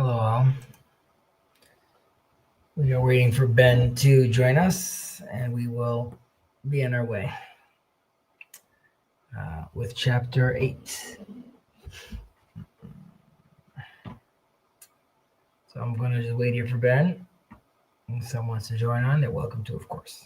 Hello, all. We are waiting for Ben to join us, and we will be on our way with chapter 8. So I'm going to just wait here for Ben. If someone wants to join on, they're welcome to, of course.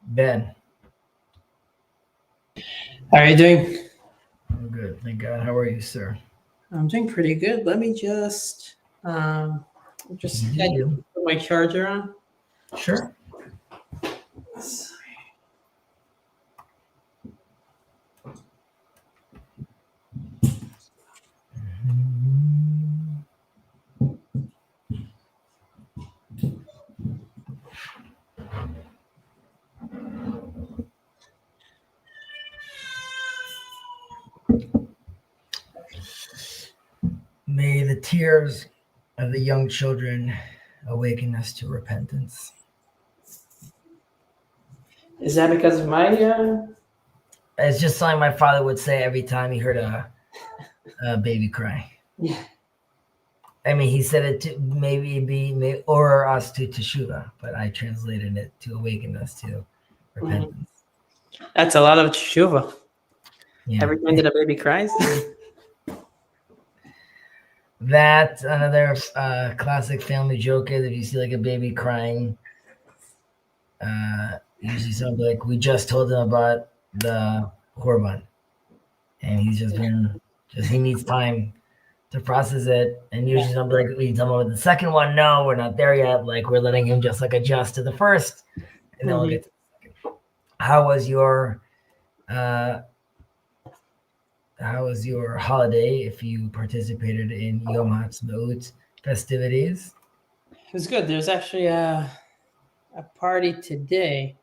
Ben. How are you doing? I'm good, thank God. How are you, sir? I'm doing pretty good. Let me just put my charger on. Sure. May the tears of the young children awaken us to repentance. Is that because of my? It's just something my father would say every time he heard a baby cry. Yeah. I mean, he said it to maybe or us to teshuva, but I translated it to awaken us to repentance. That's a lot of teshuva. Yeah. Every time that a baby cries. That another classic family joke is if you see like a baby crying, usually something like, we just told him about the korban, and he's he needs time to process it, and usually something like, we tell him about the second one, no, we're not there yet, like we're letting him just like adjust to the first, and then we'll get to the second. How was your holiday, if you participated in Yom HaTzmaut festivities? It was good. There's actually a party today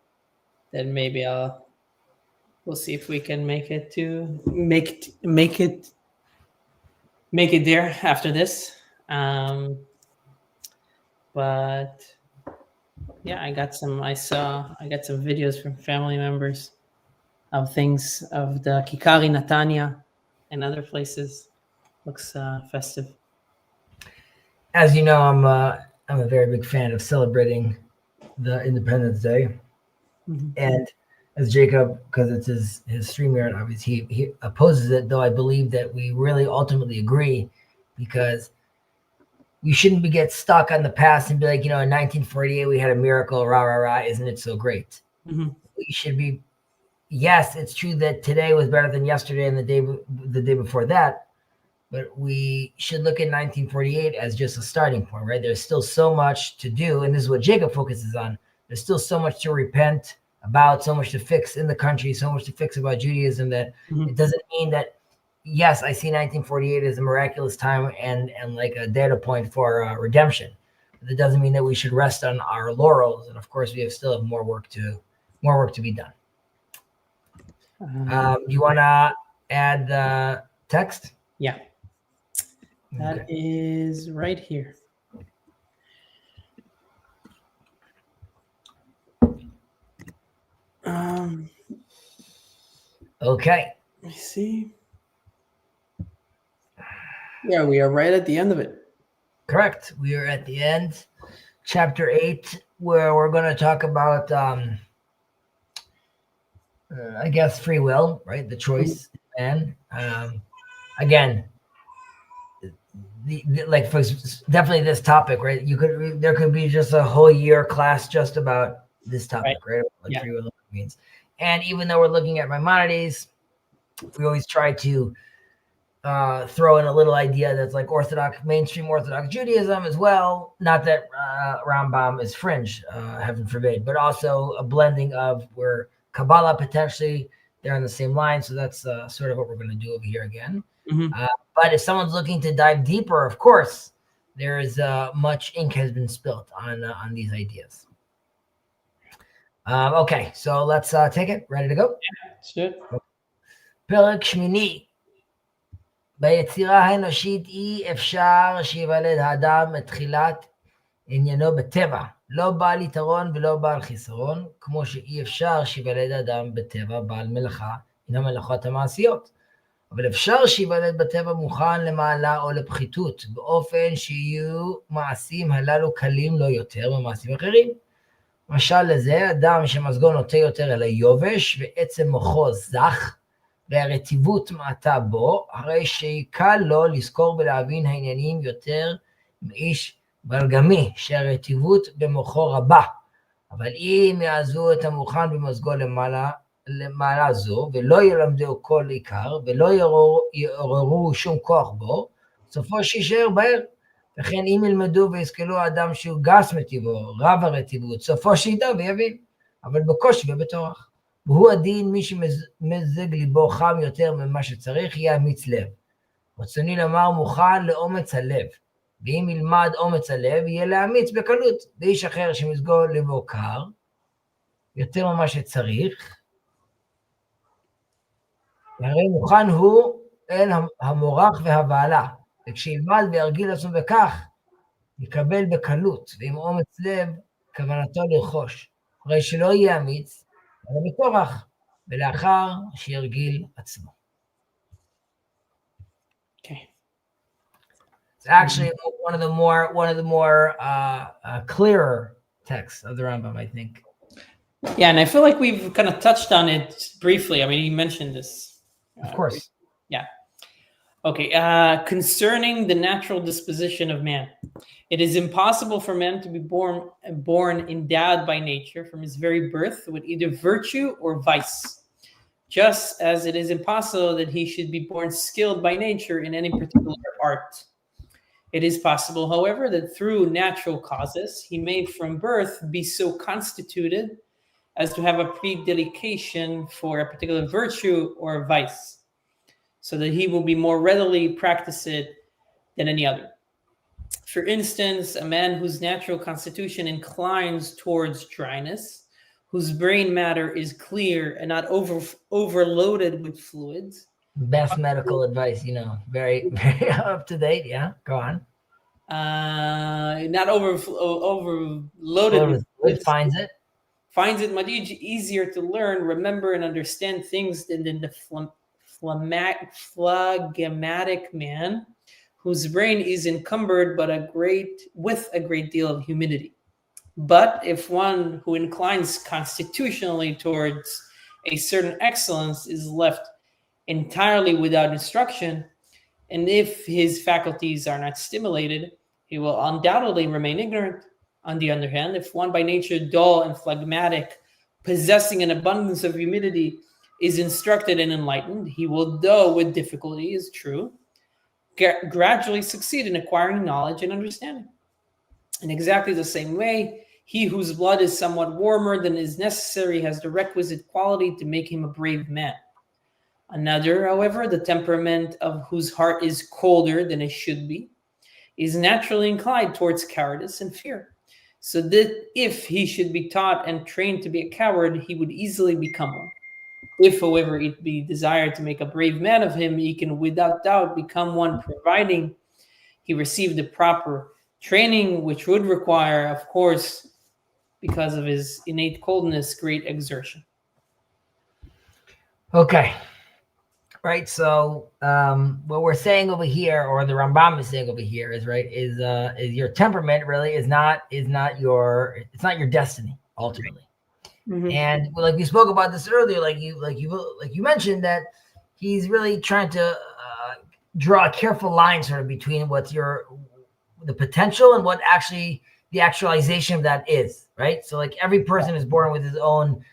that maybe I'll we'll see if we can make it there after this. But yeah, I got some videos from family members of things of the Kikari Natania and other places. Looks festive. As you know, I'm a very big fan of celebrating the Independence Day, and as Jacob, because it's his StreamYard, obviously he opposes it. Though I believe that we really ultimately agree, because we shouldn't get stuck on the past and be like, in 1948 we had a miracle, rah rah rah, isn't it so great? We should be. Yes, it's true that today was better than yesterday and the day before that, but we should look at 1948 as just a starting point, right? There's still so much to do, and this is what Jacob focuses on. There's still so much to repent about, so much to fix in the country, so much to fix about Judaism, that it doesn't mean that, yes, I see 1948 as a miraculous time and like a data point for redemption. But it doesn't mean that we should rest on our laurels, and of course we still have more work to be done. You want to add the text? Yeah. That is right here. Okay. Let me see. Yeah, we are right at the end of it. Correct. We are at the end, chapter 8, where we're going to talk about, I guess, free will, right? The choice, man. Again, for definitely this topic, right? There could be just a whole year class just about this topic, right? Like free will means. And even though we're looking at Maimonides, we always try to throw in a little idea that's like mainstream Orthodox Judaism as well. Not that Rambam is fringe, heaven forbid, but also a blending of where Kabbalah potentially they're on the same line. So that's sort of what we're going to do over here again. But if someone's looking to dive deeper, of course, there is much ink has been spilt on these ideas. Okay, so let's take it. Ready to go? Sure. פרק שמיני. ביצירה האנושית אי אפשר שיוולד האדם את תחילת עניינו בטבע, לא בעל יתרון ולא בעל חיסרון, כמו שאי אפשר שיוולד האדם בטבע בעל מלאכה מן המלאכות המעשיות. אבל אפשר שיוולד בטבע מוכן למעלה או לפחיתות, באופן שיהיו מעשים הללו קלים לא יותר ממעשים אחרים. משל לזה, אדם שמזגו נוטה יותר אל היובש ועצם מוחו זך, והרטיבות מעטה בו, הרי שקל לו לזכור ולהבין העניינים יותר מאיש בלגמי, שהרטיבות במוחו רבה. אבל אם יעזו את המוכן במזגו למעלה זו, ולא ילמדו כל עיקר, ולא יעוררו שום כוח בו, סופו שישאר בער. וכן אם ילמדו וישכלו האדם שהוא גס מטבעו, רב הרטיבות, סופו שידע ויבין, אבל בקושי ובטורח. והוא הדין, מי שמזג ליבו חם יותר ממה שצריך, יהיה אמיץ לב. רצוני לומר מוכן לאומץ הלב, ואם ילמד אומץ הלב, יהיה להאמיץ בקלות. ואיש אחר שמזגו ליבו קר, יותר ממה שצריך, הרי מוכן הוא אל המורח והבעלה, וכשילמד וירגיל עצמו בכך, יקבל בקלות, ועם אומץ לב, כוונתו לרכוש. הרי שלא יהיה אמיץ, אבל בכורח, ולאחר שירגיל עצמו. Okay. It's actually one of the more clearer texts of the Rambam, I think. Yeah, and I feel like we've kind of touched on it briefly. I mean, you mentioned this. Of course. Yeah. Okay. Concerning the natural disposition of man, it is impossible for man to be born endowed by nature from his very birth with either virtue or vice, just as it is impossible that he should be born skilled by nature in any particular art. It is possible, however, that through natural causes, he may from birth be so constituted as to have a predelication for a particular virtue or vice, so that he will be more readily practice it than any other. For instance, a man whose natural constitution inclines towards dryness whose brain matter is clear and not overloaded with fluids. Best medical advice, very, very up to date. Yeah, go on. Not overloaded with fluids. Finds it much easier to learn, remember, and understand things than the phlegmatic man, whose brain is encumbered with a great deal of humidity. But if one who inclines constitutionally towards a certain excellence is left entirely without instruction, and if his faculties are not stimulated, he will undoubtedly remain ignorant. On the other hand, if one by nature dull and phlegmatic, possessing an abundance of humidity, is instructed and enlightened, he will, though with difficulty, is true, gradually succeed in acquiring knowledge and understanding. In exactly the same way, he whose blood is somewhat warmer than is necessary has the requisite quality to make him a brave man. Another, however, the temperament of whose heart is colder than it should be, is naturally inclined towards cowardice and fear, so that if he should be taught and trained to be a coward, he would easily become one. If, however, it be desired to make a brave man of him, he can without doubt become one, providing he receive the proper training, which would require, of course, because of his innate coldness, great exertion. Okay. Right. So what we're saying over here, or the Rambam is saying over here, is your temperament really is not your destiny ultimately. Mm-hmm. And like we spoke about this earlier, like you mentioned, that he's really trying to draw a careful line sort of between what's the potential and what actually the actualization of that is, right? So like every person is born with his own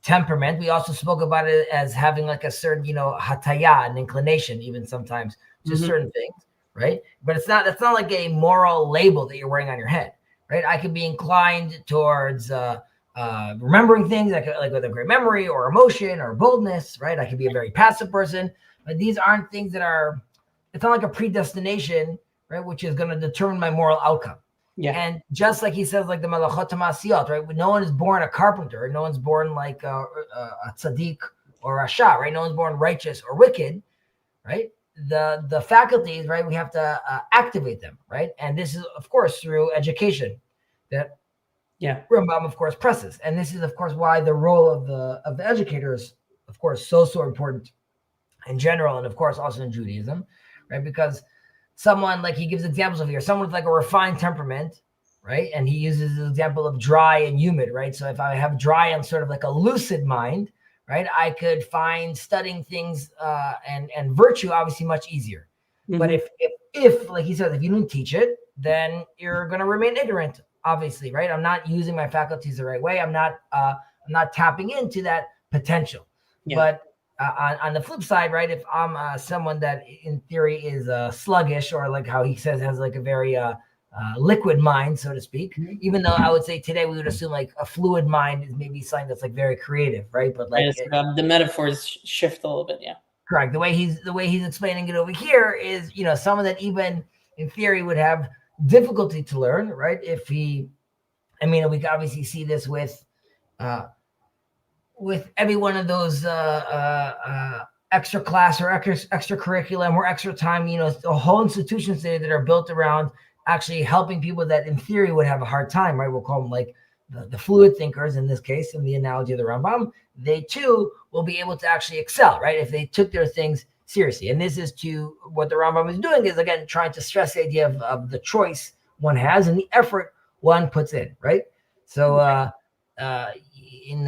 temperament. We also spoke about it as having like a certain, hataya, an inclination, even sometimes to certain things, right? But that's not like a moral label that you're wearing on your head, right? I could be inclined towards remembering things like with a great memory or emotion or boldness, right? I could be a very passive person, but these aren't things that it's not like a predestination, right? Which is going to determine my moral outcome. Yeah. And just like he says, like the malachot hamasiyot, right? No one is born a carpenter. No one's born like a tzaddik or a rasha, right? No one's born righteous or wicked, right? The faculties, right? We have to activate them, right? And this is, of course, through education that Rambam, of course, presses. And this is, of course, why the role of the educator is, of course, so important in general, and of course also in Judaism, right? Because someone, like he gives examples of here, someone with like a refined temperament, right? And he uses the example of dry and humid, right? So if I have dry and sort of like a lucid mind, right, I could find studying things and virtue obviously much easier. Mm-hmm. But if like he says, if you don't teach it, then you're going to remain ignorant, obviously, right? I'm not using my faculties the right way. I'm not tapping into that potential. Yeah. But on the flip side, right, if I'm someone that in theory is sluggish, or like how he says has like a very liquid mind, so to speak, even though I would say today we would assume like a fluid mind is maybe something that's like very creative, right? But like the metaphors shift a little bit, yeah. Correct. The way he's explaining it over here is, someone that even in theory would have difficulty to learn, right? We can obviously see this with every one of those extra class or extra curriculum or extra time, the whole institutions today that are built around actually helping people that in theory would have a hard time, right? We'll call them like the fluid thinkers in this case, in the analogy of the Rambam. They too will be able to actually excel, right? If they took their things seriously. And this is to what the Rambam is doing is, again, trying to stress the idea of the choice one has and the effort one puts in, right? So in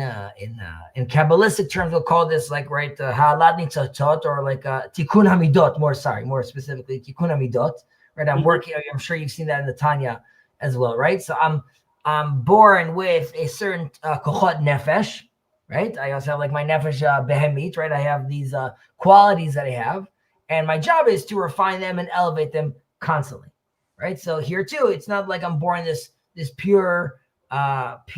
Kabbalistic terms, we'll call this like, right, ha'alad nitzatot, or like tikkun hamidot, more specifically, tikkun hamidot, right? I'm sure you've seen that in the Tanya as well, right? So I'm born with a certain kochot nefesh, right? I also have like my nefesh behemit, right? I have these qualities that I have, and my job is to refine them and elevate them constantly, right? So here too, it's not like I'm born this pure tzaddik,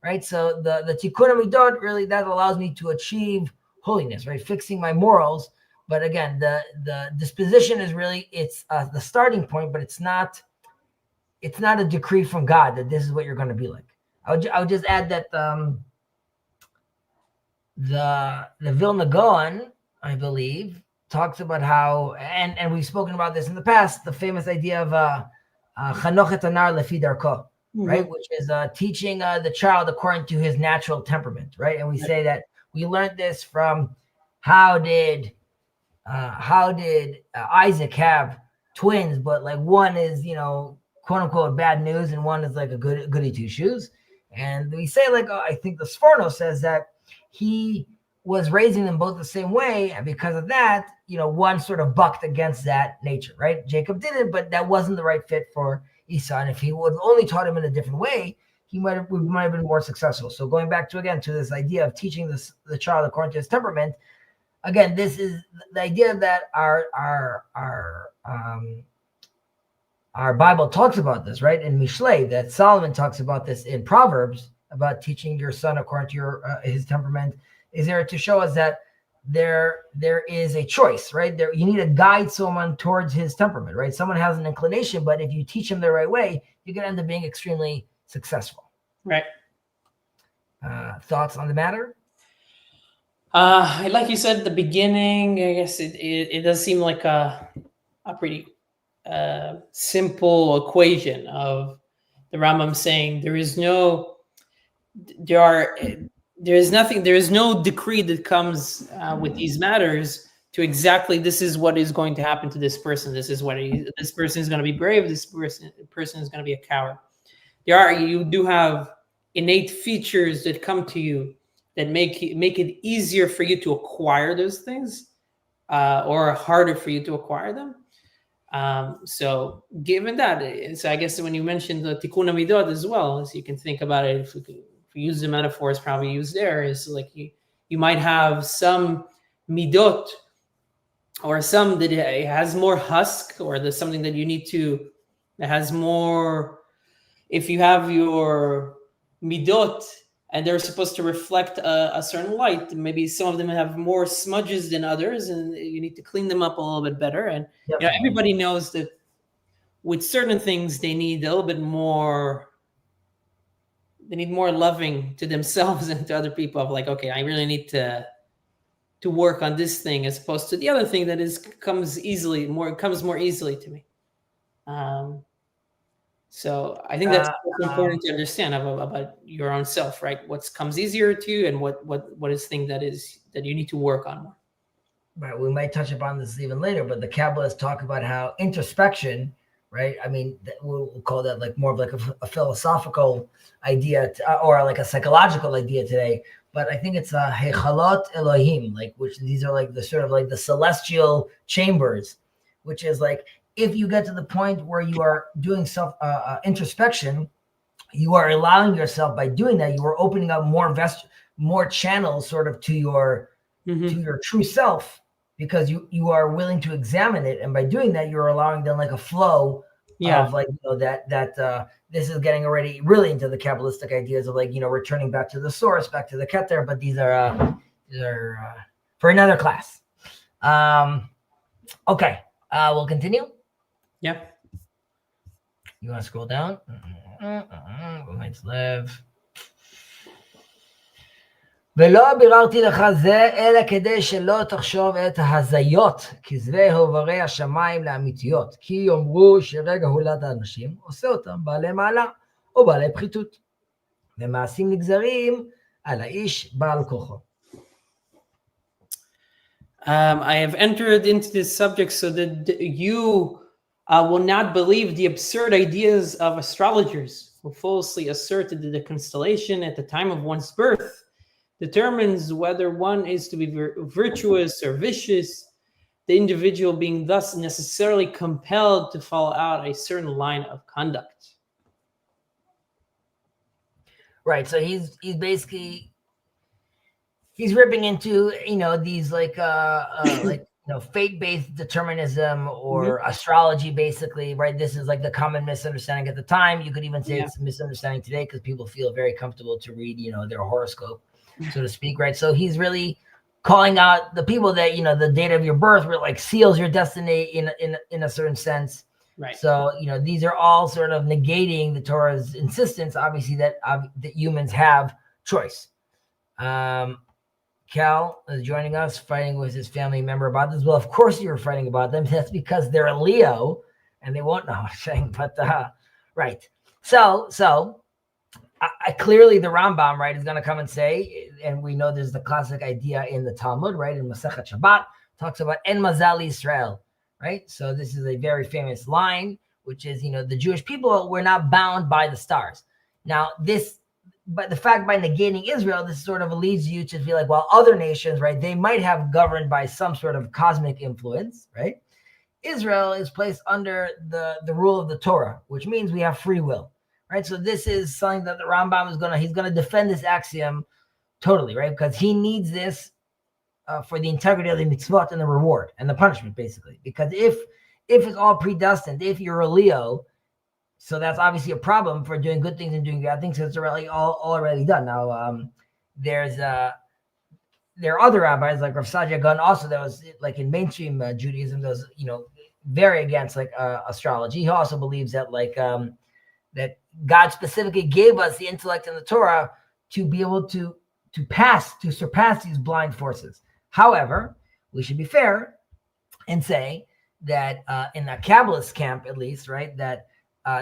right? So the tikkun hamidot, really, that allows me to achieve holiness, right? Fixing my morals. But again, the disposition is really, it's the starting point, but it's not it's not a decree from God that this is what you're going to be like. I would just add that the Vilna Gaon, I believe, talks about how, and we've spoken about this in the past, the famous idea of Chanoch et anar lefi darko, right? Which is teaching the child according to his natural temperament, right? And we say that we learned this from how did Isaac have twins, but like one is, quote unquote bad news, and one is like a goody two shoes. And we say like, I think the Sforno says that he was raising them both the same way, and because of that, one sort of bucked against that nature, right? Jacob didn't, but that wasn't the right fit for Esau. And if he would have only taught him in a different way, we might have been more successful. So going back to this idea of teaching the child according to his temperament, again, this is the idea that our Bible talks about this, right? In Mishlei, that Solomon talks about this in Proverbs, about teaching your son according to his temperament, is there to show us that there is a choice, right? You need to guide someone towards his temperament, right? Someone has an inclination, but if you teach him the right way, you can end up being extremely successful. Right. Thoughts on the matter? Like you said at the beginning, I guess it does seem like a pretty simple equation of the Rambam saying there is no decree that comes with these matters to exactly this is what is going to happen to this person. This is what this person is going to be brave. This person is going to be a coward. You do have innate features that come to you that make it easier for you to acquire those things, or harder for you to acquire them. So given that, so I guess when you mentioned the tikkun midot as well, as you can think about it, if we use the metaphors probably used there, is like you might have some midot, or some that has more husk, or there's something that you need to, that has more, if you have your midot and they're supposed to reflect a certain light, maybe some of them have more smudges than others, and you need to clean them up a little bit better. And everybody knows that with certain things they need a little bit more, they need more loving to themselves and to other people, of like, okay, I really need to work on this thing, as opposed to the other thing that comes more easily to me. So I think that's important to understand about your own self, right? What comes easier to you, and what is thing that you need to work on more. Right. We might touch upon this even later, but the Kabbalists talk about how introspection, right? I mean, we'll call that like more of like a philosophical idea, or like a psychological idea today. But I think it's a Hechalot Elohim, like, which these are like the sort of like the celestial chambers, which is like, if you get to the point where you are doing self introspection, you are allowing yourself, by doing that, you are opening up more channels sort of to your true self, because you are willing to examine it, and by doing that, you're allowing then like a flow of like, that this is getting already really into the Kabbalistic ideas of like, returning back to the source, back to the Keter, but these are for another class. Okay, we'll continue. Yeah. You want to scroll down? Let's live. ולא ביררתי לך זה, אלא כדי שלא תחשוב את ההזיות, כזבי הוברי השמיים לאמיתיות, כי יאמרו שרגע הולד האנשים עושה אותם בעלי מעלה או בעלי פחיתות, ומעשים נגזרים על האיש בעל כוחו. I have entered into this subject so that you will not believe the absurd ideas of astrologers who falsely asserted that the constellation at the time of one's birth determines whether one is to be virtuous or vicious, the individual being thus necessarily compelled to follow out a certain line of conduct. Right, so he's basically, he's ripping into, these like fate-based determinism or astrology, basically, right? This is like the common misunderstanding at the time. You could even say it's a misunderstanding today, because people feel very comfortable to read, their horoscope, so to speak, right? So he's really calling out the people that, the date of your birth really like seals your destiny in a certain sense. Right. So, these are all sort of negating the Torah's insistence, obviously, that humans have choice. Cal is joining us, fighting with his family member about this. Well, of course you were fighting about them. That's because they're a Leo and they won't know what I'm saying. But, right. So clearly the Rambam, right, is going to come and say, and we know there's the classic idea in the Talmud, right, in Masechet Shabbat, talks about En Mazal Yisrael, right? So this is a very famous line, which is, the Jewish people were not bound by the stars. Now, but the fact by negating Israel, this sort of leads you to feel like, well, other nations, right, they might have governed by some sort of cosmic influence, right? Israel is placed under the rule of the Torah, which means we have free will, right? So this is something that the Rambam he's going to defend this axiom totally, right? Because he needs this for the integrity of the mitzvot and the reward and the punishment, basically. Because if it's all predestined, if you're a Leo, so that's obviously a problem for doing good things and doing bad things. It's already already done. Now, there are other rabbis like Rav Sadia Gun also that was like in mainstream Judaism, those very against like astrology. He also believes that that God specifically gave us the intellect in the Torah to be able to surpass these blind forces. However, we should be fair and say that in the Kabbalist camp, at least, right, that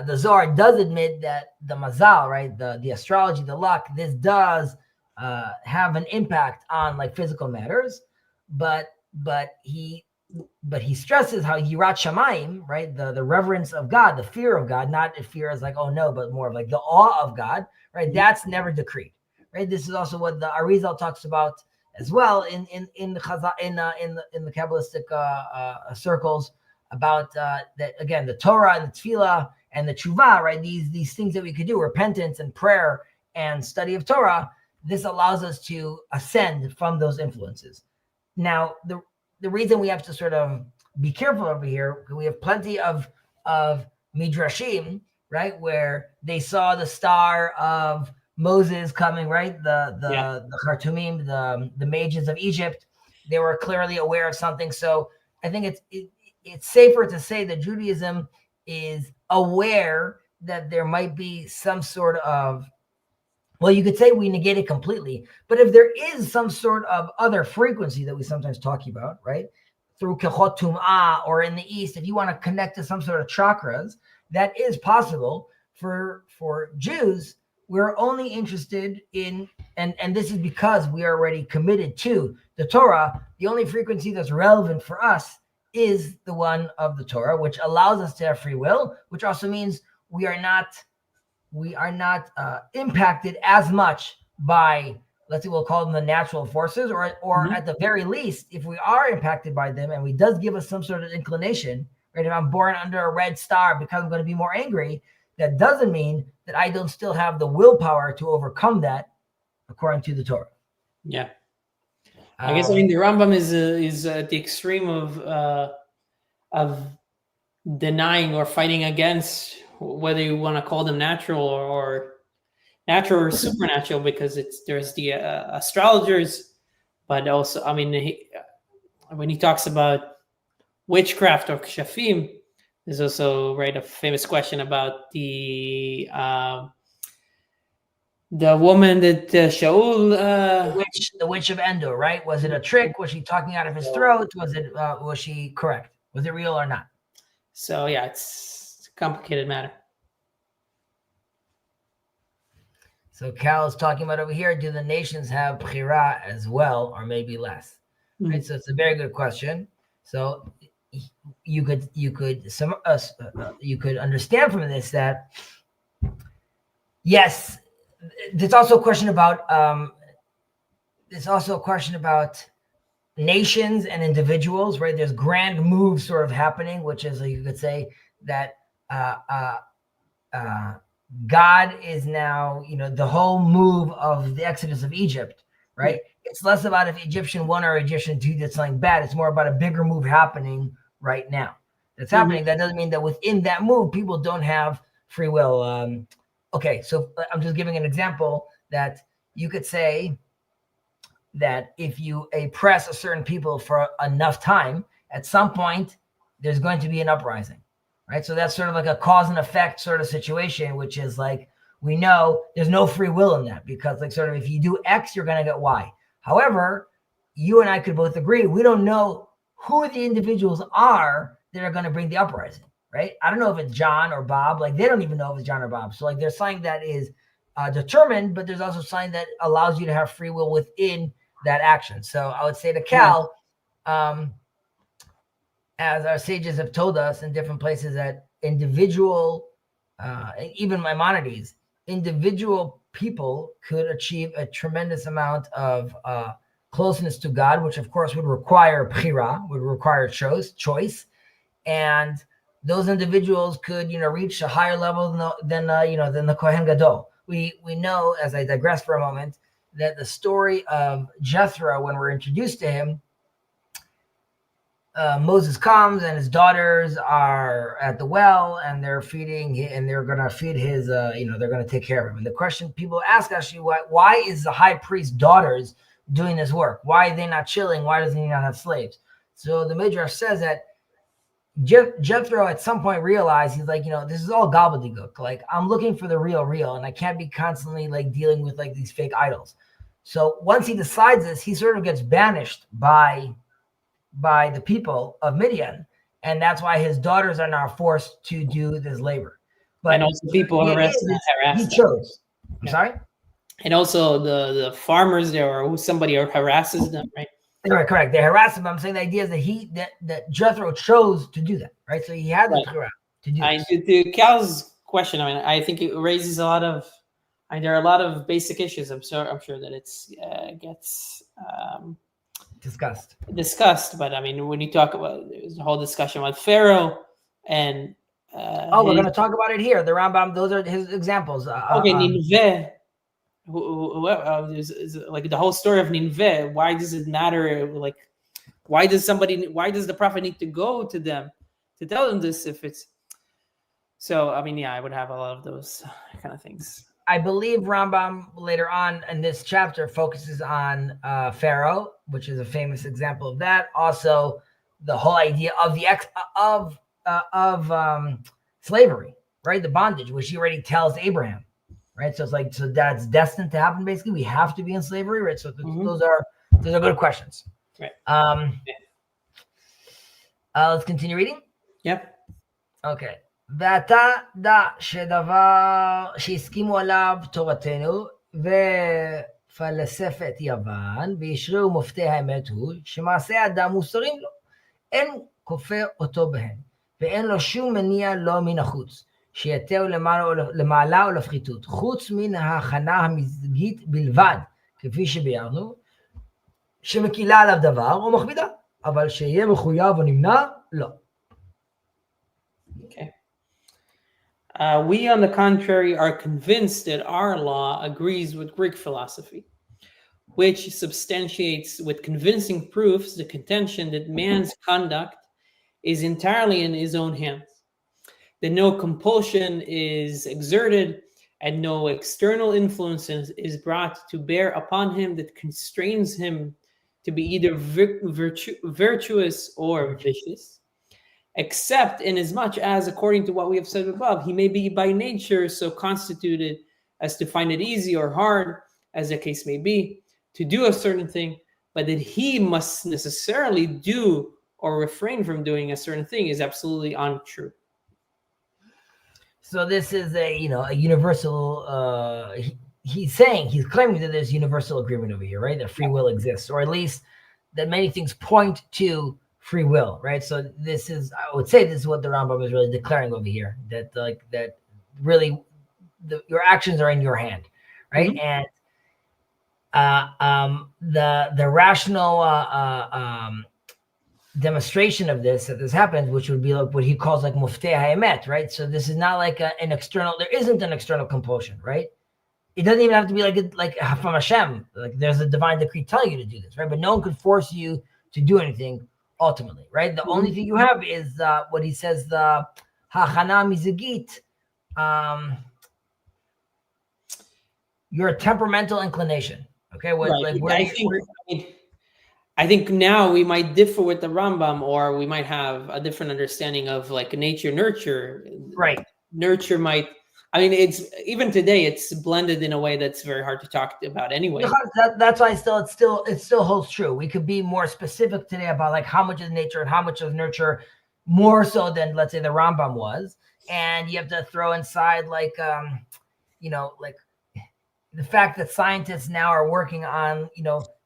the Zohar does admit that the mazal, right, the astrology, the luck, this does have an impact on like physical matters, but he stresses how yirat shamayim, right, the reverence of God, the fear of God, not a fear as like, oh no, but more of like the awe of God, right? That's never decreed, right? This is also what the Arizal talks about as well in the Kabbalistic circles about that, again, the Torah and the Tefillah and the Tshuva, right? These things that we could do, repentance and prayer and study of Torah, this allows us to ascend from those influences. Now, the reason we have to sort of be careful over here, we have plenty of midrashim, right, where they saw the star of Moses coming, right? The Khartoumim, the mages of Egypt, they were clearly aware of something. So I think it's safer to say that Judaism is aware that there might be some sort of, well, you could say we negate it completely, but if there is some sort of other frequency that we sometimes talk about, right, through Kechot Tum'ah or in the East, if you want to connect to some sort of chakras, that is possible. For Jews, we're only interested in, and this is because we are already committed to the Torah, the only frequency that's relevant for us is the one of the Torah, which allows us to have free will, which also means we are not impacted as much by, let's say we'll call them the natural forces, or at the very least, if we are impacted by them, and it does give us some sort of inclination, right? If I'm born under a red star because I'm going to be more angry, that doesn't mean that I don't still have the willpower to overcome that, according to the Torah. Yeah. I guess the Rambam is at the extreme of denying or fighting against, whether you want to call them natural or supernatural, because there's the astrologers, but also, I mean, when he talks about witchcraft or kshafim, there's also, right, a famous question about the woman that Shaul, the witch of Endor, right? Was it a trick? Was she talking out of his throat? Was she correct? Was it real or not? So yeah, it's a complicated matter. So Cal is talking about over here, do the nations have bchira as well, or maybe less? Mm-hmm. Right. So it's a very good question. So you could understand from this that yes, there's also a question about nations and individuals, right? There's grand moves sort of happening, which is, you could say that God is now, the whole move of the Exodus of Egypt, right? It's less about if Egyptian 1 or Egyptian 2 did something bad. It's more about a bigger move happening right now. That's happening. That doesn't mean that within that move, people don't have free will. Okay, so I'm just giving an example that you could say that if you oppress a certain people for enough time, at some point, there's going to be an uprising. right? So that's sort of like a cause and effect sort of situation, which is like, we know there's no free will in that, because like sort of if you do X, you're going to get Y. However, you and I could both agree, we don't know who the individuals are that are going to bring the uprising, right? I don't know if it's John or Bob. Like, they don't even know if it's John or Bob. So like, there's something that is determined, but there's also something that allows you to have free will within that action. So I would say to Cal, as our sages have told us in different places, that individual, even Maimonides, individual people could achieve a tremendous amount of closeness to God, which of course would require bchira, would require choice, and those individuals could, reach a higher level than the Kohen Gadol. We know, as I digress for a moment, that the story of Jethro, when we're introduced to him, Moses comes and his daughters are at the well, and they're feeding, and they're going to feed his, they're going to take care of him. And the question people ask, actually, why is the high priest's daughters doing this work? Why are they not chilling? Why doesn't he not have slaves? So the midrash says that Jethro at some point realized, he's like, this is all gobbledygook. Like, I'm looking for the real, and I can't be constantly like dealing with like these fake idols. So once he decides this, he sort of gets banished by the people of Midian, and that's why his daughters are now forced to do this labor. But and also people harass he chose. I'm sorry. And also the farmers there, or somebody harasses them, right? Right, correct. They harass him. I'm saying the idea is that Jethro chose to do that, right? So he had the power to do this. To Cal's question, I think it raises a lot of. There are a lot of basic issues. I'm sure that it's gets discussed. But when you talk about, there's a whole discussion about Pharaoh and. We're going to talk about it here. The Rambam. Those are his examples. Nineveh. Like the whole story of Nineveh. Why does it matter? Like, why does the prophet need to go to them to tell them this? If it's so, I would have a lot of those kind of things. I believe Rambam later on in this chapter focuses on Pharaoh, which is a famous example of that. Also, the whole idea of slavery, right? The bondage, which he already tells Abraham. Right, so it's like, so that's destined to happen. Basically, we have to be in slavery, right? So those are good questions. Right. Let's continue reading. Yep. Okay. ואתה דע שדבר שהסכימו עליו תורתנו ופלספת יוון וישרו מופתי האמת הוא שמעשה האדם מוסרים לו, אין כופר אותו בהם, ואין לו שום מניע לא מן החוץ. שיתהו למעלה או לפחיתות, חוץ מן ההכנה המזגית בלבד, כפי שביארנו, שמקילה עליו דבר או מכבידה, אבל שיהיה מחויב או נמנע, לא. Okay. We, on the contrary, are convinced that our law agrees with Greek philosophy, which substantiates with convincing proofs the contention that man's conduct is entirely in his own hands, that no compulsion is exerted and no external influence is brought to bear upon him that constrains him to be either virtuous or vicious, except inasmuch as, according to what we have said above, he may be by nature so constituted as to find it easy or hard, as the case may be, to do a certain thing, but that he must necessarily do or refrain from doing a certain thing is absolutely untrue. So this is a universal, he's claiming that there's universal agreement over here, right? That free will exists, or at least that many things point to free will, right? So this is, I would say this is what the Rambam is really declaring over here, that really your actions are in your hand, right? Mm-hmm. And the rational demonstration of this, that this happens, which would be like what he calls like mufteh haemet, right? So this is not like an external, there isn't an external compulsion, right? It doesn't even have to be like from Hashem, like there's a divine decree telling you to do this, right? But no one could force you to do anything ultimately, right? The only thing you have is what he says, the hachana mizagit, your temperamental inclination, okay? What, right. I think now we might differ with the Rambam, or we might have a different understanding of like nature, nurture. Right. Nurture might, I mean, it's even today, it's blended in a way that's very hard to talk about anyway. That's why it still holds true. We could be more specific today about like how much is nature and how much is nurture, more so than let's say the Rambam was. And you have to throw inside like like the fact that scientists now are working on,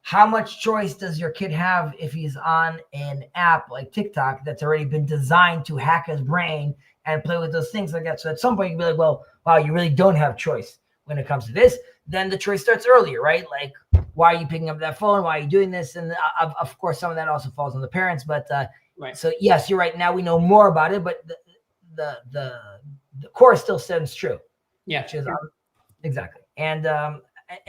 how much choice does your kid have if he's on an app like TikTok that's already been designed to hack his brain and play with those things like that. So at some point you'd be like, well, wow, you really don't have choice when it comes to this. Then the choice starts earlier, right? Like, why are you picking up that phone? Why are you doing this? And of course, some of that also falls on the parents. But right. So yes, you're right. Now we know more about it, but the core still stands true. Yeah, which is, exactly. And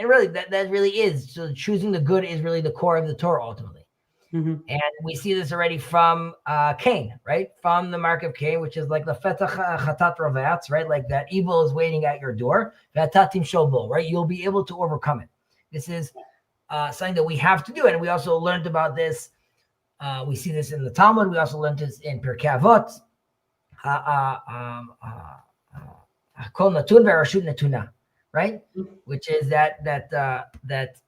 really, that really is. So choosing the good is really the core of the Torah ultimately. Mm-hmm. And we see this already from Cain, right? From the mark of Cain, which is like the fetach chatat ravatz, right? Like that evil is waiting at your door. V'atatim shobol, right? You'll be able to overcome it. This is something that we have to do. And we also learned about this. We see this in the Talmud. We also learned this in Pirkei Avot. Kol natun ve'rashut natuna, right? Which is that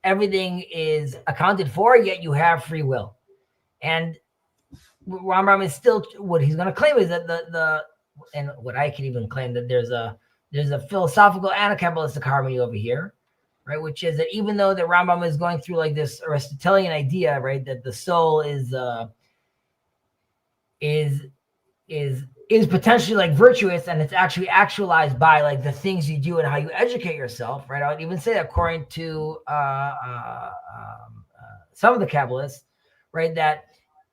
everything is accounted for, yet you have free will. And Rambam is still, what he's going to claim is that and what I can even claim, that there's a philosophical and a Kabbalistic harmony over here, right? Which is that even though the Rambam is going through like this Aristotelian idea, right, that the soul is potentially like virtuous, and it's actually actualized by like the things you do and how you educate yourself, right? I would even say that according to some of the Kabbalists, right, that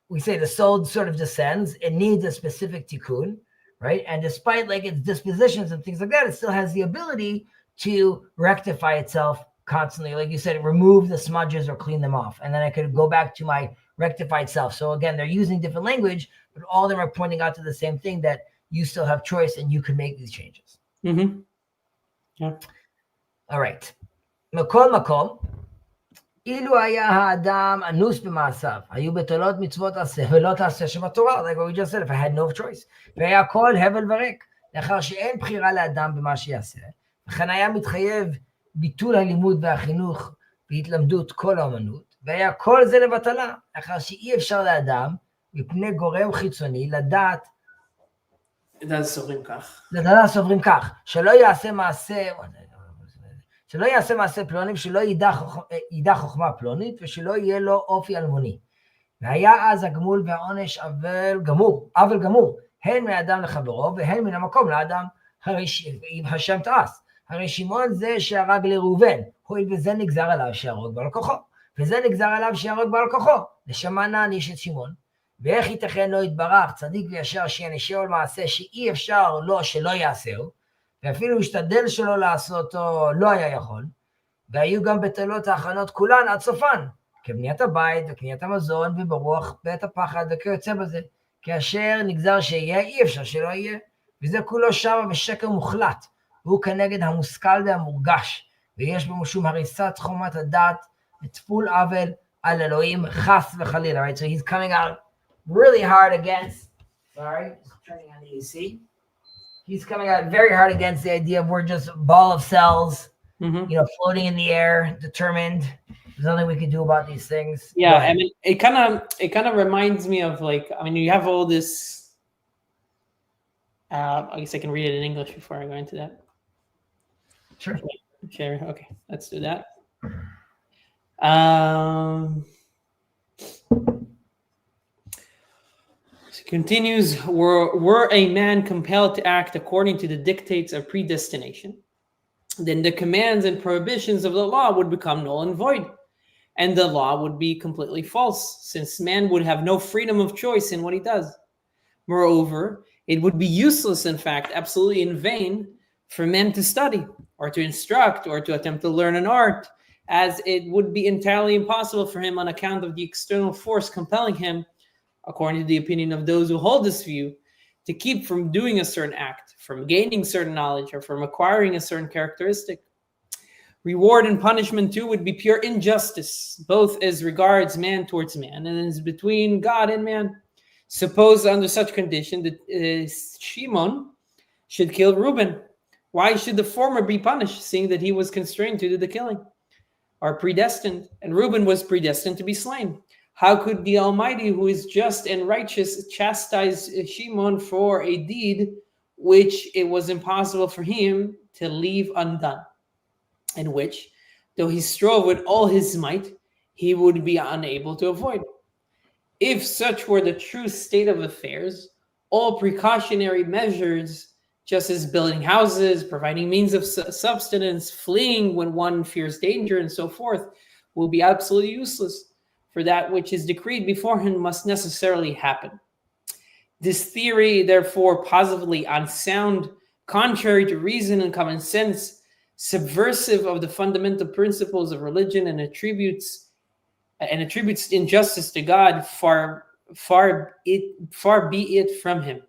we say the soul sort of descends, it needs a specific tikkun, right? And despite like its dispositions and things like that, it still has the ability to rectify itself constantly. Like you said, remove the smudges or clean them off. And then I could go back to my rectified self. So again, they're using different language, but all of them are pointing out to the same thing, that you still have choice and you can make these changes. Mm-hmm. Yeah. All right. Makol makom. אילו היה האדם אנוס במעשיו, היו בטלות מצוות עשה ולא תעשה שבתורה, like what we just said, if I had no choice, והיה הכל הבל וריק, לאחר שאין בחירה לאדם במה שיעשה, וכן היה מתחייב ביטול הלימוד והחינוך והתלמדות כל האמנות, והיה כל זה לבטלה, לאחר שאי אפשר לאדם, מפני גורם חיצוני, לדעת סוברים כך, שלא יעשה מעשה פלוני, ושלא ידע חוכמה פלונית, ושלא יהיה לו אופי אלמוני. והיה אז הגמול והעונש אבל גמור, הן מאדם לחברו, והן מן המקום לאדם, השם תעש. הרי שמעון זה שהרג לראובן, הואיל וזה נגזר עליו שיהרוג בעל כוחו, וזה נגזר עליו שיהרוג בעל כוחו, לשמה נעניש את שמעון. ואיך ייתכן לא יתברך, צדיק וישר שיענשהו על מעשה שאי אפשר לו שלא יעשהו, ואפילו השתדל שלא לעשותו לא היה יכול, והיו גם בטלות האחרונות כולן עד סופן, כבניית הבית וקניית המזון וברוח בית הפחד וכיוצא בזה, כאשר נגזר שיהיה אי אפשר שלא יהיה, וזה כולו שמה ושקר מוחלט, והוא כנגד המושכל והמורגש, ויש בו משום הריסת חומת הדעת וטפול עוול על אלוהים חס וחלילה, right? So he's coming out really hard against, sorry, just turning on the AC. He's coming out very hard against the idea of we're just a ball of cells, floating in the air, determined. There's nothing we can do about these things. Yeah, I mean, it kind of reminds me of like, I mean, you have all this. I guess I can read it in English before I go into that. Sure. Okay, let's do that. Continues, were a man compelled to act according to the dictates of predestination, then the commands and prohibitions of the law would become null and void, and the law would be completely false, since man would have no freedom of choice in what he does. Moreover, it would be useless, in fact, absolutely in vain, for men to study, or to instruct, or to attempt to learn an art, as it would be entirely impossible for him on account of the external force compelling him, according to the opinion of those who hold this view, to keep from doing a certain act, from gaining certain knowledge, or from acquiring a certain characteristic. Reward and punishment too would be pure injustice, both as regards man towards man and as between God and man. Suppose under such condition that Shimon should kill Reuben. Why should the former be punished, seeing that he was constrained to do the killing, or predestined, and Reuben was predestined to be slain? How could the Almighty, who is just and righteous, chastise Shimon for a deed which it was impossible for him to leave undone, and which, though he strove with all his might, he would be unable to avoid? If such were the true state of affairs, all precautionary measures, just as building houses, providing means of subsistence, fleeing when one fears danger, and so forth, will be absolutely useless, for that which is decreed beforehand must necessarily happen. This theory, therefore, positively unsound, contrary to reason and common sense, subversive of the fundamental principles of religion, and attributes injustice to God, far be it from him.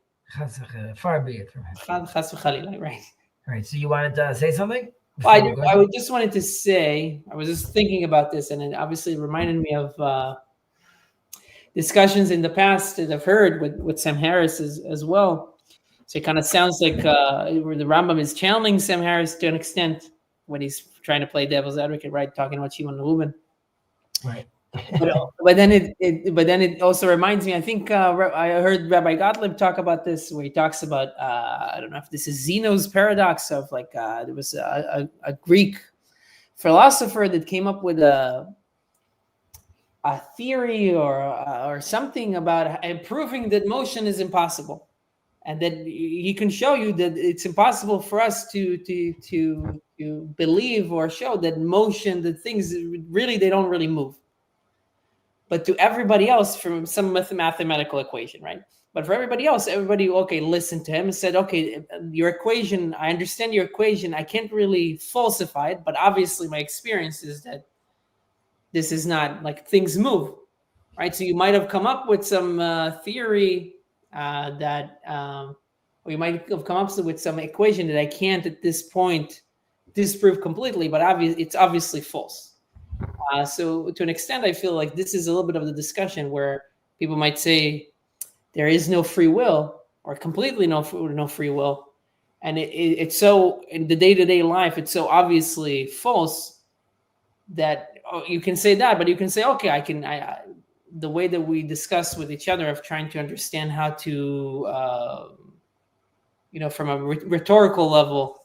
Far be it from him. Right. Right. So you wanted to say something? Well, I just wanted to say, I was just thinking about this, and it obviously reminded me of discussions in the past that I've heard with Sam Harris as well. So it kind of sounds like where the Rambam is channeling Sam Harris to an extent when he's trying to play devil's advocate, right? Talking about Shimon and Reuben. Right. But then it also reminds me. I think I heard Rabbi Gottlieb talk about this, where he talks about I don't know if this is Zeno's paradox of like there was a Greek philosopher that came up with a theory or something about proving that motion is impossible, and that he can show you that it's impossible for us to believe or show that motion, that things really, they don't really move. But to everybody else, from some mathematical equation, right? But for everybody else, okay, listened to him and said, okay, your equation, I understand your equation. I can't really falsify it, but obviously my experience is that this is not like things move, right? So you might have come up with some theory or you might have come up with some equation that I can't at this point disprove completely, but it's obviously false. So to an extent, I feel like this is a little bit of the discussion where people might say there is no free will, or completely no free will. And it's so, in the day-to-day life, it's so obviously false that you can say that, but you can say, okay, the way that we discuss with each other of trying to understand how to, from a rhetorical level,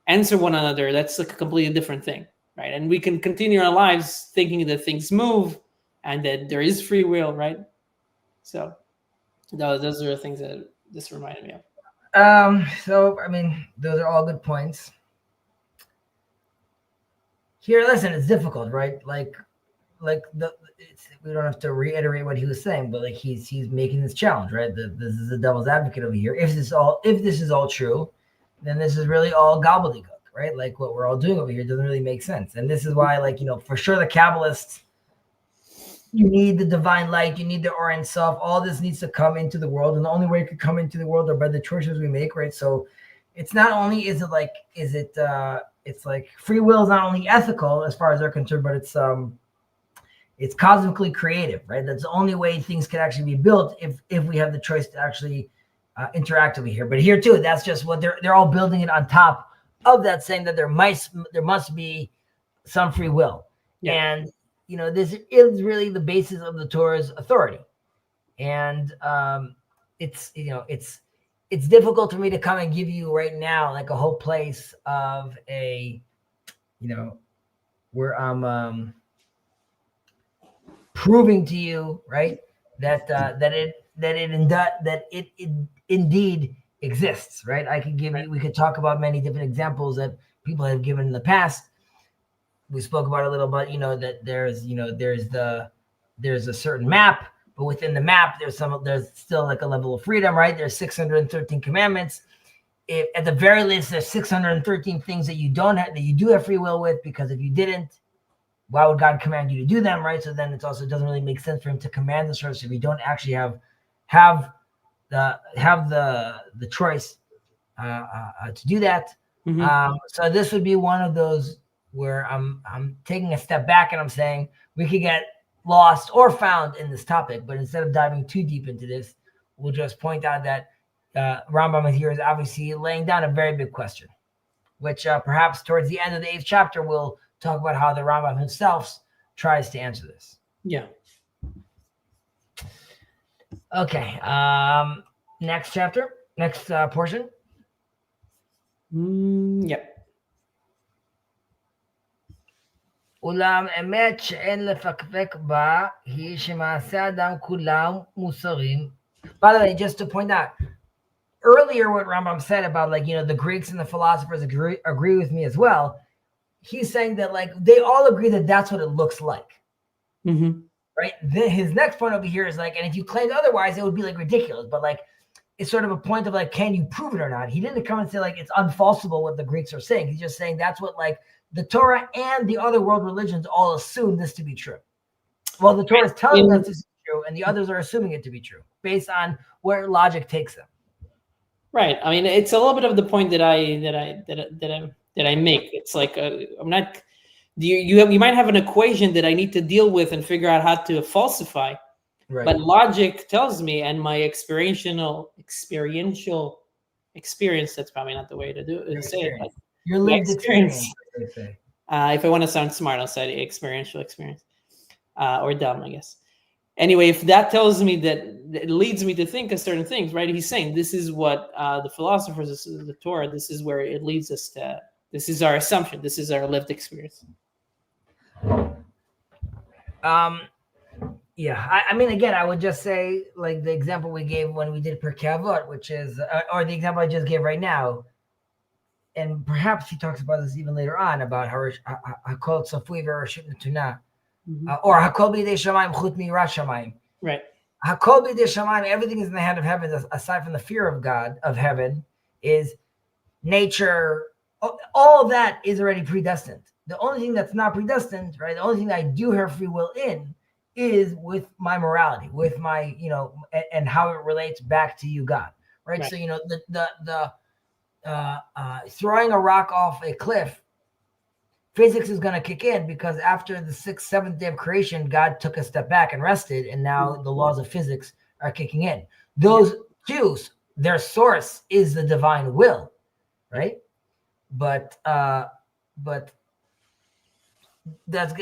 answer one another, that's like a completely different thing. Right, and we can continue our lives thinking that things move and that there is free will, right? So, those are the things that this reminded me of. So I mean, those are all good points. Here, listen, it's difficult, right? We don't have to reiterate what he was saying, but like he's making this challenge, right? This is a devil's advocate over here. If this is all true, then this is really all gobbledygook. Right, like what we're all doing over here doesn't really make sense, and this is why, for sure, the Kabbalists, you need the divine light, you need the Or Ein Sof. All this needs to come into the world, and the only way it could come into the world are by the choices we make, right? So, it's not only it's like free will is not only ethical as far as they're concerned, but it's cosmically creative, right? That's the only way things can actually be built if we have the choice to actually interact over here. But here too, that's just what they're all building it on top of that, saying that there must be some free will. Yeah. And this is really the basis of the Torah's authority. And it's difficult for me to come and give you right now like a whole place of a where I'm proving to you, right, that it indeed exists, right? I could we could talk about many different examples that people have given in the past. We spoke about a little bit, that there's a certain map, but within the map, there's still like a level of freedom, right? There's 613 commandments. At the very least, there's 613 things that you do have free will with, because if you didn't, why would God command you to do them, right? So then it also doesn't really make sense for him to command the source if you don't actually have the choice to do that. Mm-hmm. So this would be one of those where I'm taking a step back and I'm saying we could get lost or found in this topic, but instead of diving too deep into this, we'll just point out that Rambam here is obviously laying down a very big question, which perhaps towards the end of the 8th chapter, we'll talk about how the Rambam himself tries to answer this. Yeah. Okay. Next chapter, next portion. Yeah. אולם אמת שאין לפקפק בה היא שמעשה אדם כולם מוסרים. By the way, just to point out, earlier what Rambam said about like, the Greeks and the philosophers agree with me as well. He's saying that like they all agree that that's what it looks like. Mm-hmm. Right? His next point over here is like, and if you claimed otherwise, it would be like ridiculous. But like, it's sort of a point of like, can you prove it or not? He didn't come and say like it's unfalsifiable what the Greeks are saying. He's just saying that's what like the Torah and the other world religions all assume this to be true. Well, the Torah is telling us this is true, and the others are assuming it to be true based on where logic takes them. Right. I mean, it's a little bit of the point that I make. It's like I'm not. You might have an equation that I need to deal with and figure out how to falsify, right. But logic tells me, and my experiential experience. That's probably not the way to do it. Say it. But your lived experience. If I want to sound smart, I'll say experiential experience, or dumb, I guess. Anyway, if that tells me that it leads me to think of certain things, right? He's saying this is what the philosophers, this is the Torah, this is where it leads us to. This is our assumption. This is our lived experience. Yeah. I mean, again, I would just say like the example we gave when we did Pirkei Avot, which is, or the example I just gave right now, and perhaps he talks about this even later on about how Hakol Tzafui v'Rashut Netuna, or Hakol B'Yedei Shamayim Chut Mirat Shamayim. Right. Hakol B'Yedei Shamayim, everything is in the hand of heaven, aside from the fear of God, of heaven, is nature. All of that is already predestined. The only thing that's not predestined, right? The only thing that I do have free will in is with my morality, with my, and how it relates back to you, God, right? So, the throwing a rock off a cliff, physics is going to kick in because after the 6th, 7th day of creation, God took a step back and rested, and now the laws of physics are kicking in. Those Jews, their source is the divine will, right? But that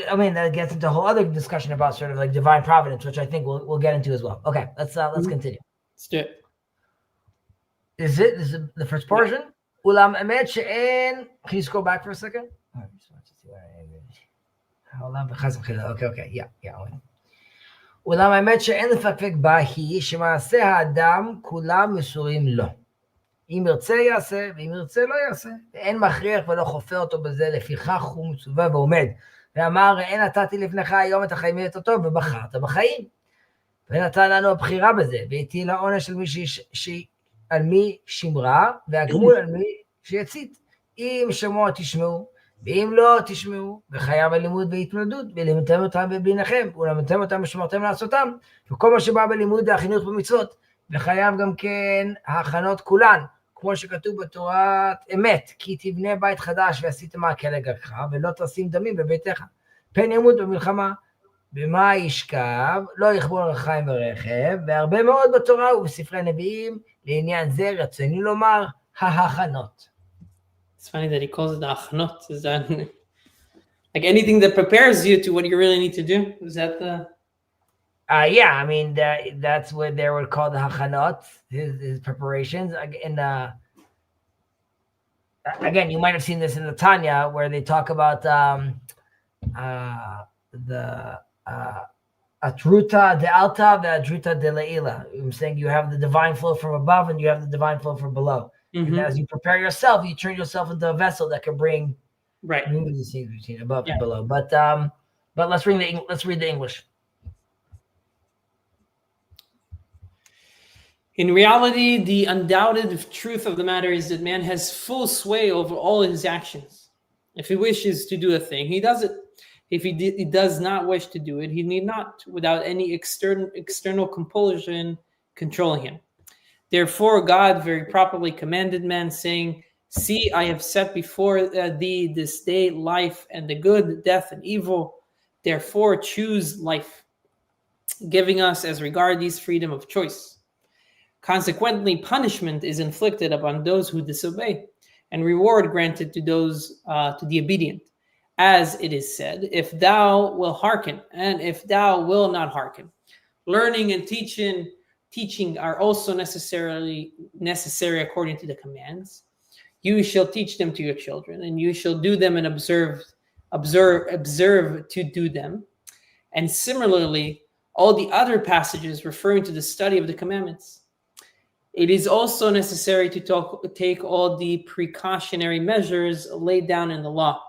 gets into a whole other discussion about sort of like divine providence, which I think we'll get into as well. Okay, let's continue. Let's do it. This is the first portion. Ulam emet she'en. Can you scroll back for a second? I just want to see where I am. Okay, yeah. Ulam emet she'en lefakfek בה היא שמעשה האדם כולם מסורים לו. אם ירצה יעשה, ואם ירצה לא יעשה. ואין מכריח ולא חופר אותו בזה, לפיכך הוא מצווה ועומד. ואמר, אין נתתי לפניך היום את החיים ואת אותו, ובחרת בחיים. ונתן לנו הבחירה בזה, והטיל העונש על מי שמרה, והגמול על מי שיצית. אם שמוע תשמעו, ואם לא תשמעו, וחייב הלימוד והתמודדות, ולימדתם אותם בבינכם, ולמדתם אותם ושמרתם לעשותם, וכל מה שבא בלימוד והחינוך במצוות, וחייב גם כן ההכנות כולן, כמו שכתוב בתורת אמת, כי תבנה בית חדש ועשית מעקה לגגך, ולא תשים דמים בביתך. פן ימות במלחמה, במה ישכב, לא יכבול רחיים ורכב, והרבה מאוד בתורה ובספרי נביאים, לעניין זה רצוני לומר, ההכנות. It's funny that he calls it the achnot. Is that like anything that prepares you to what you really need to do? Is that the... Yeah, I mean, that's what they would call the hachanot, his preparations. And again, you might have seen this in the Tanya, where they talk about the atruta de alta, the atruta de leila. I'm saying you have the divine flow from above and you have the divine flow from below. Mm-hmm. And as you prepare yourself, you turn yourself into a vessel that can bring these things between above and below. But let's read the English. In reality, the undoubted truth of the matter is that man has full sway over all his actions. If he wishes to do a thing, he does it. If he does not wish to do it, he need not, without any external compulsion controlling him. Therefore, God very properly commanded man, saying, See, I have set before thee this day life and the good, death and evil. Therefore, choose life, giving us as regards freedom of choice. Consequently, punishment is inflicted upon those who disobey, and reward granted to those to the obedient. As it is said, if thou will hearken, and if thou will not hearken. Learning and teaching are also necessary according to the commands. You shall teach them to your children, and you shall do them and observe to do them. And similarly, all the other passages referring to the study of the commandments. It is also necessary to take all the precautionary measures laid down in the law,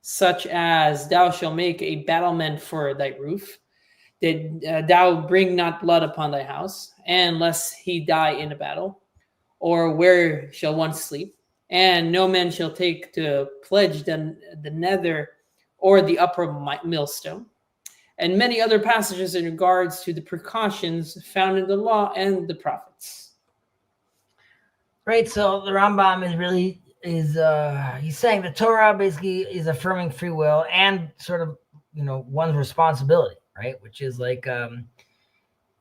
such as thou shalt make a battlement for thy roof, that thou bring not blood upon thy house, and lest he die in a battle, or where shall one sleep, and no man shall take to pledge the nether or the upper millstone, and many other passages in regards to the precautions found in the law and the prophets. Right, so the Rambam he's saying the Torah basically is affirming free will and sort of, one's responsibility, right? Which is like,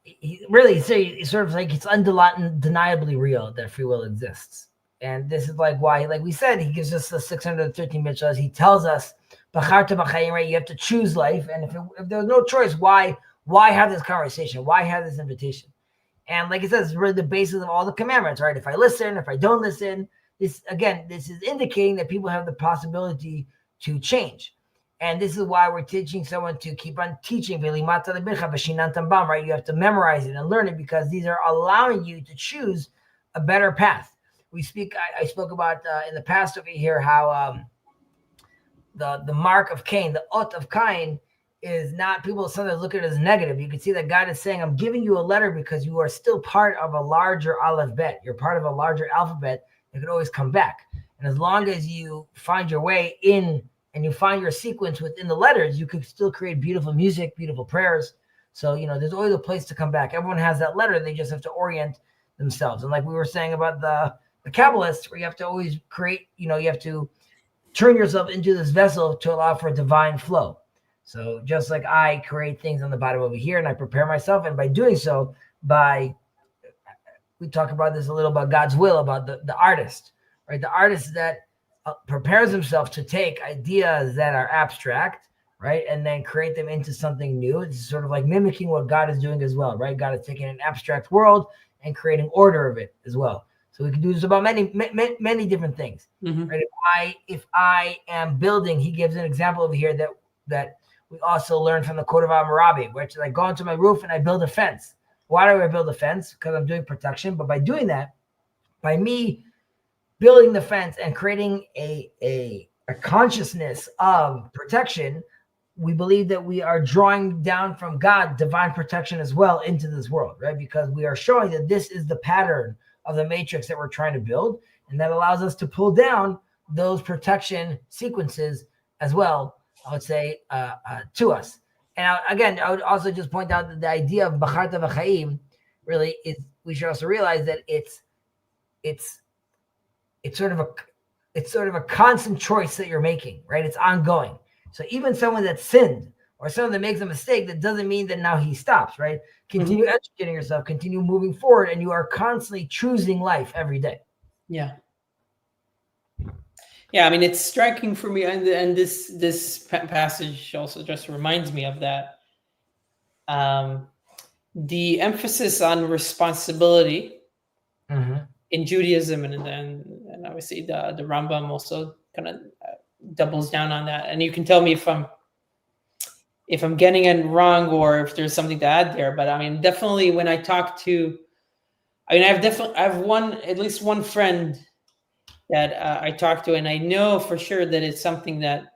it's sort of like it's undeniably real that free will exists. And this is like why, like we said, he gives us the 613 mitzvahs. He tells us, B'charta b'chaim, right? You have to choose life. And if there's no choice, why have this conversation? Why have this invitation? And like it says, it's really the basis of all the commandments, right? If I listen, if I don't listen, this is indicating that people have the possibility to change. And this is why we're teaching someone to keep on teaching, right? You have to memorize it and learn it, because these are allowing you to choose a better path. I spoke about in the past over here how the mark of Cain, the ot of Cain, is not, people sometimes look at it as negative. You can see that God is saying, I'm giving you a letter because you are still part of a larger aleph bet. You're part of a larger alphabet that could always come back. And as long as you find your way in and you find your sequence within the letters, you could still create beautiful music, beautiful prayers. So, there's always a place to come back. Everyone has that letter. They just have to orient themselves. And like we were saying about the Kabbalists, where you have to always create, you have to turn yourself into this vessel to allow for a divine flow. So just like I create things on the bottom over here and I prepare myself, and by doing so, we talk about this a little about God's will, about the artist, right? The artist that prepares himself to take ideas that are abstract, right? And then create them into something new. It's sort of like mimicking what God is doing as well, right? God is taking an abstract world and creating order of it as well. So we can do this about many different things, right? If I am building, he gives an example over here that we also learned from the quote of Hammurabi, which is I go onto my roof and I build a fence. Why do I build a fence? Because I'm doing protection. But by doing that, by me building the fence and creating a consciousness of protection, we believe that we are drawing down from God divine protection as well into this world, right? Because we are showing that this is the pattern of the matrix that we're trying to build. And that allows us to pull down those protection sequences as well, I would say, to us. And again, I would also just point out that the idea of B'charta v'chaim really is, we should also realize that it's sort of a constant choice that you're making, right? It's ongoing. So even someone that sinned or someone that makes a mistake, that doesn't mean that now he stops, right? Continue educating yourself, continue moving forward, and you are constantly choosing life every day. Yeah. Yeah, I mean, it's striking for me, and this passage also just reminds me of that. The emphasis on responsibility in Judaism, and obviously the Rambam also kind of doubles down on that. And you can tell me if I'm getting it wrong or if there's something to add there. But I mean, definitely when I talk to, I have at least one friend that I talk to, and I know for sure that it's something that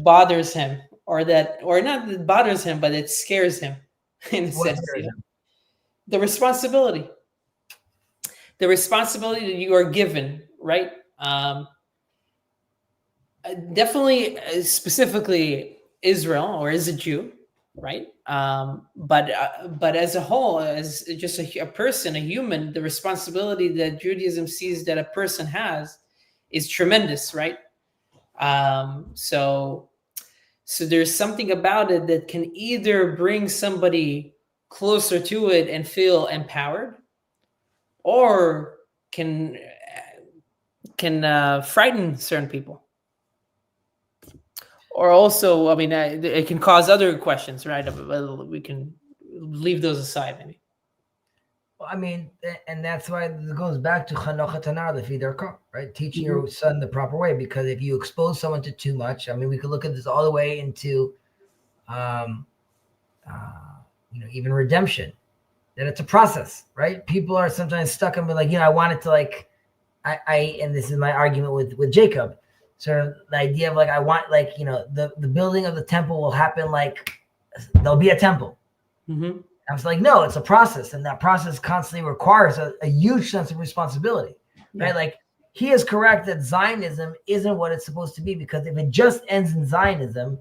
bothers him, or not that bothers him, but it scares him in a sense. The responsibility that you are given, right? Definitely, specifically Israel, or is a Jew, right? But as a whole, as just a person, a human, the responsibility that Judaism sees that a person has is tremendous, right? So there's something about it that can either bring somebody closer to it and feel empowered, or can frighten certain people. Or also, I mean, it can cause other questions, right? We can leave those aside, maybe. Well, I mean, and that's why it goes back to chanochat anar lefi darko, right? Teaching your son the proper way, because if you expose someone to too much, I mean, we could look at this all the way into, even redemption. That it's a process, right? People are sometimes stuck and be like, I wanted to and this is my argument with Jacob. So the idea of I want the building of the temple will happen there'll be a temple. Mm-hmm. I was like, no, it's a process, and that process constantly requires a huge sense of responsibility, right? Like, he is correct that Zionism isn't what it's supposed to be, because if it just ends in Zionism,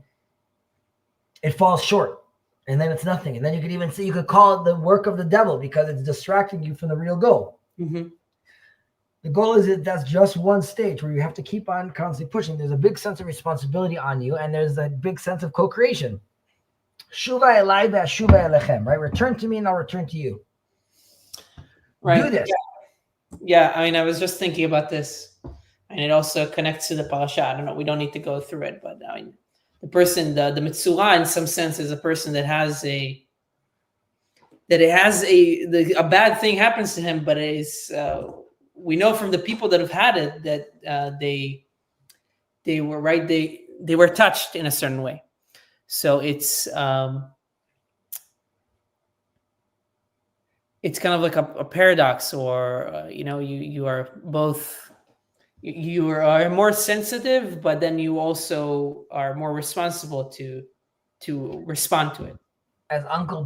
it falls short, and then it's nothing. And then you could even say, you could call it the work of the devil, because it's distracting you from the real goal. Mm-hmm. The goal is that that's just one stage where you have to keep on constantly pushing. There's a big sense of responsibility on you, and there's a big sense of co-creation. Shuva elai ve'ashuva elechem, right? Return to me and I'll return to you. Right. Do this. Yeah, I mean, I was just thinking about this, and it also connects to the parasha. I don't know, we don't need to go through it, but I mean, the person, the Mitzurah, in some sense, is a person that has a bad thing happens to him, but it is we know from the people that have had it that they were right. They were touched in a certain way. So it's kind of like a paradox, or you are both, you are more sensitive, but then you also are more responsible to respond to it. As Uncle